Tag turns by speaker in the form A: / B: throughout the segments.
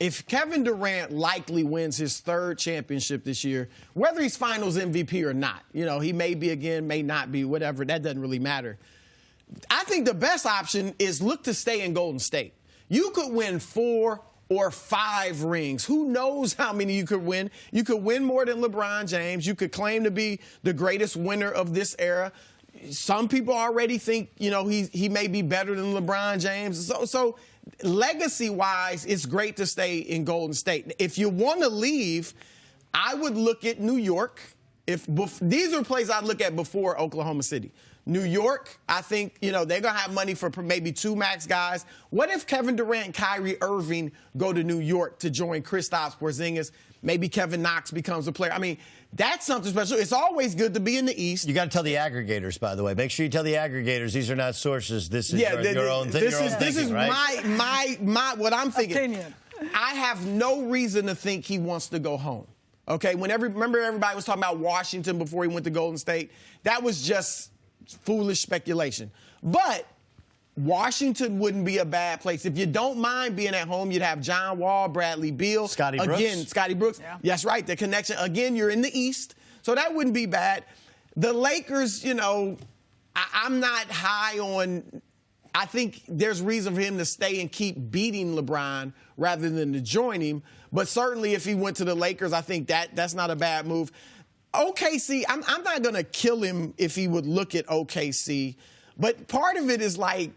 A: if Kevin Durant likely wins his third championship this year, whether he's finals MVP or not, he may be again, may not be, whatever, that doesn't really matter. I think the best option is look to stay in Golden State. You could win 4 or 5 rings. Who knows how many you could win? You could win more than LeBron James. You could claim to be the greatest winner of this era. Some people already think, he may be better than LeBron James. So legacy-wise, it's great to stay in Golden State. If you want to leave, I would look at New York. These are places I'd look at before Oklahoma City. New York, I think, they're going to have money for maybe 2 max guys. What if Kevin Durant and Kyrie Irving go to New York to join Kristaps Porzingis? Maybe Kevin Knox becomes a player. I mean, that's something special. It's always good to be in the East.
B: You got to tell the aggregators, by the way. Make sure you tell the aggregators these are not sources. This is your own thing.
A: This is my what I'm thinking.
C: Opinion.
A: I have no reason to think he wants to go home. Okay, remember everybody was talking about Washington before he went to Golden State? That was just foolish speculation. But Washington wouldn't be a bad place. If you don't mind being at home, you'd have John Wall, Bradley Beal.
B: Scotty Brooks.
A: Again, Scotty Brooks.
C: Yeah.
A: That's right, the connection. Again, you're in the East, so that wouldn't be bad. The Lakers, I'm not high on – I think there's reason for him to stay and keep beating LeBron rather than to join him. But certainly if he went to the Lakers, I think that's not a bad move. OKC, I'm not going to kill him if he would look at OKC. But part of it is like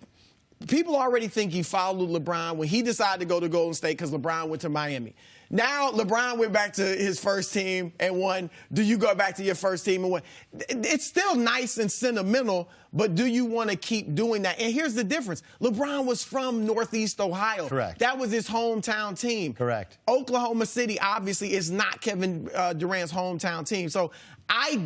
A: people already think he followed LeBron when he decided to go to Golden State because LeBron went to Miami. Now LeBron went back to his first team and won. Do you go back to your first team and win? It's still nice and sentimental, but do you want to keep doing that? And here's the difference. LeBron was from Northeast Ohio.
B: Correct.
A: That was his hometown team.
B: Correct.
A: Oklahoma City, obviously, is not Kevin Durant's hometown team. So I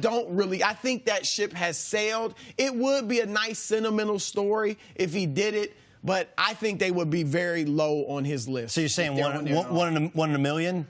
A: think that ship has sailed. It would be a nice sentimental story if he did it. But I think they would be very low on his list.
B: So you're saying one in a million?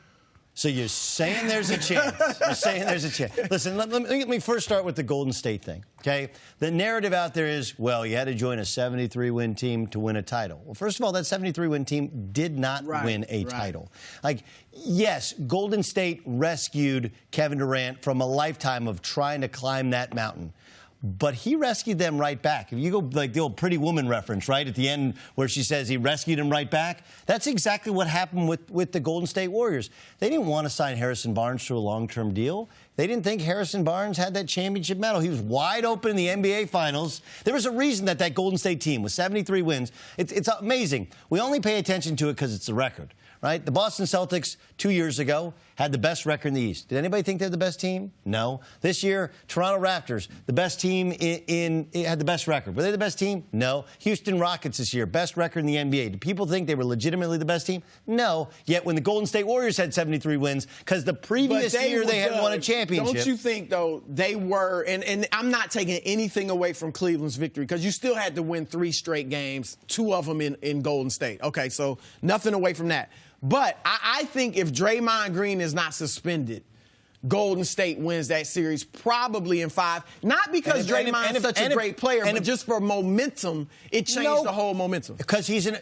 B: So you're saying there's a chance. You're saying there's a chance. Listen, let me first start with the Golden State thing, okay? The narrative out there is, well, you had to join a 73-win team to win a title. Well, first of all, that 73-win team did not win a title. Like, yes, Golden State rescued Kevin Durant from a lifetime of trying to climb that mountain. But he rescued them right back. If you go like the old Pretty Woman reference, right, at the end where she says he rescued him right back, that's exactly what happened with the Golden State Warriors. They didn't want to sign Harrison Barnes to a long-term deal. They didn't think Harrison Barnes had that championship medal. He was wide open in the NBA Finals. There was a reason that Golden State team with 73 wins. It's amazing. We only pay attention to it because it's the record, right? The Boston Celtics 2 years ago had the best record in the East. Did anybody think they're the best team? No. This year, Toronto Raptors, the best team had the best record. Were they the best team? No. Houston Rockets this year, best record in the NBA. Do people think they were legitimately the best team? No. Yet when the Golden State Warriors had 73 wins, because the previous year they had won a championship.
A: Don't you think, though, they were, and I'm not taking anything away from Cleveland's victory, because you still had to win 3 straight games, 2 of them in Golden State. Okay, so nothing away from that. But I think if Draymond Green is not suspended, Golden State wins that series probably in 5. Not because Draymond is such a great player, but just for momentum, it changed the whole momentum.
B: Because he's an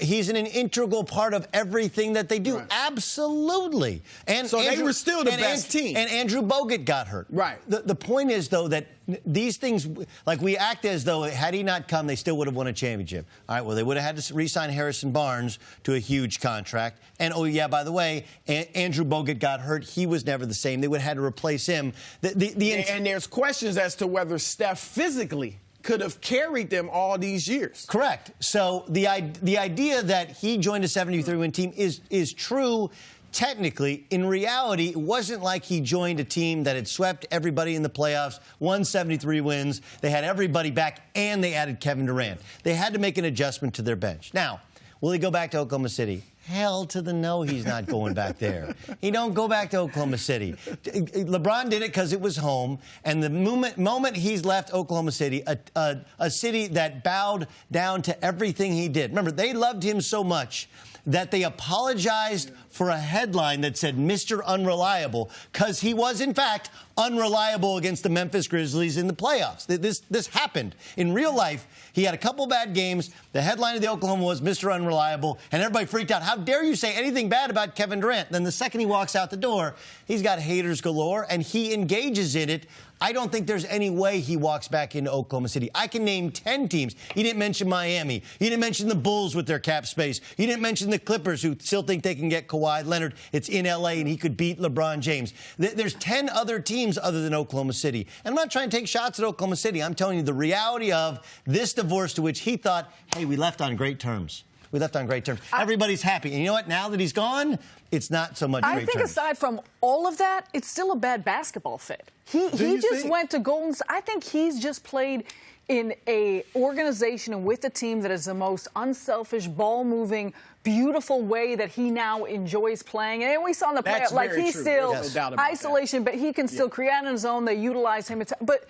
B: integral part of everything that they do. Right. Absolutely. And
A: so they were still the best team.
B: And Andrew Bogut got hurt.
A: Right.
B: The point is, though, that these things, like we act as though had he not come, they still would have won a championship. All right, well, they would have had to re-sign Harrison Barnes to a huge contract. And, oh, yeah, by the way, Andrew Bogut got hurt. He was never the same. They would have had to replace him.
A: And there's questions as to whether Steph physically could have carried them all these years.
B: Correct. So the idea that he joined a 73-win team is true. Technically, in reality, it wasn't like he joined a team that had swept everybody in the playoffs, won 73 wins. They had everybody back, and they added Kevin Durant. They had to make an adjustment to their bench. Now, will he go back to Oklahoma City? Hell to the no, he's not going back there. He don't go back to Oklahoma City. LeBron did it because it was home, and the moment he's left Oklahoma City, a city that bowed down to everything he did. Remember, they loved him so much that they apologized for a headline that said Mr. Unreliable, because he was, in fact, unreliable against the Memphis Grizzlies in the playoffs. This happened. In real life, he had a couple bad games. The headline of the Oklahoma was Mr. Unreliable, and everybody freaked out. How how dare you say anything bad about Kevin Durant? Then the second he walks out the door, he's got haters galore, and he engages in it. I don't think there's any way he walks back into Oklahoma City. I can name 10 teams. He didn't mention Miami. He didn't mention the Bulls with their cap space. He didn't mention the Clippers, who still think they can get Kawhi Leonard. It's in L.A., and he could beat LeBron James. There's 10 other teams other than Oklahoma City. And I'm not trying to take shots at Oklahoma City. I'm telling you the reality of this divorce, to which he thought, hey, we left on great terms. We left on great terms. Everybody's happy. And you know what? Now that he's gone, it's not so much great terms.
C: I think aside from all of that, it's still a bad basketball fit. He just went to Golden State. I think he's just played in a organization and with a team that is the most unselfish, ball-moving, beautiful way that he now enjoys playing. And we saw in the playoffs, like he's still isolation, but he can still create on his own. They utilize him. But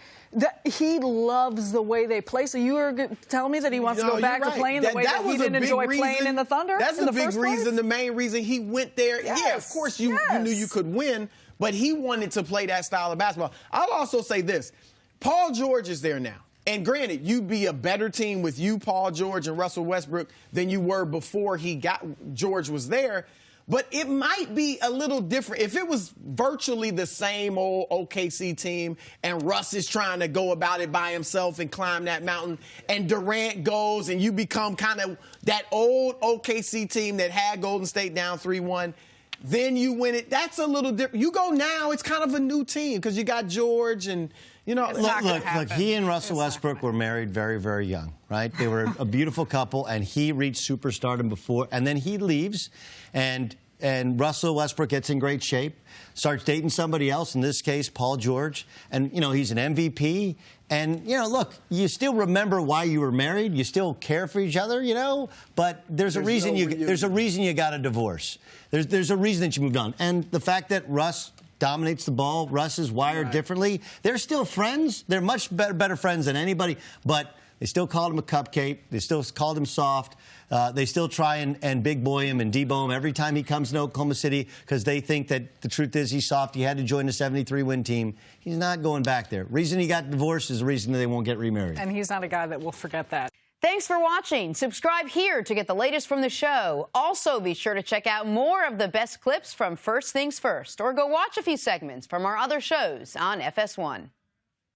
C: he loves the way they play. So you were telling me that he wants to go back to playing the way that he didn't enjoy playing in the Thunder?
A: That's the big reason, the main reason he went there.
C: Yes.
A: Yeah, of course you knew you could win, but he wanted to play that style of basketball. I'll also say this. Paul George is there now. And granted, you'd be a better team with you, Paul George, and Russell Westbrook than you were before George was there. But it might be a little different. If it was virtually the same old OKC team and Russ is trying to go about it by himself and climb that mountain, and Durant goes and you become kind of that old OKC team that had Golden State down 3-1, then you win it. That's a little different. You go now, it's kind of a new team because you got George and, you know.
B: Look, he and Russell Westbrook were married very, very young, right? They were a beautiful couple, and he reached superstardom before, and then he leaves, and Russell Westbrook gets in great shape, starts dating somebody else, in this case, Paul George, and, you know, he's an MVP. And, you know, look, you still remember why you were married. You still care for each other, you know, but there's a reason you got a divorce. There's a reason that you moved on. And the fact that Russ dominates the ball, Russ is wired differently. They're still friends. They're much better friends than anybody, but they still called him a cupcake. They still called him soft. They still try and big boy him and debo him every time he comes to Oklahoma City because they think that the truth is he's soft. He had to join a 73-win team. He's not going back there. Reason he got divorced is the reason they won't get remarried.
C: And he's not a guy that will forget that.
D: Thanks for watching. Subscribe here to get the latest from the show. Also, be sure to check out more of the best clips from First Things First, or go watch a few segments from our other shows on FS1.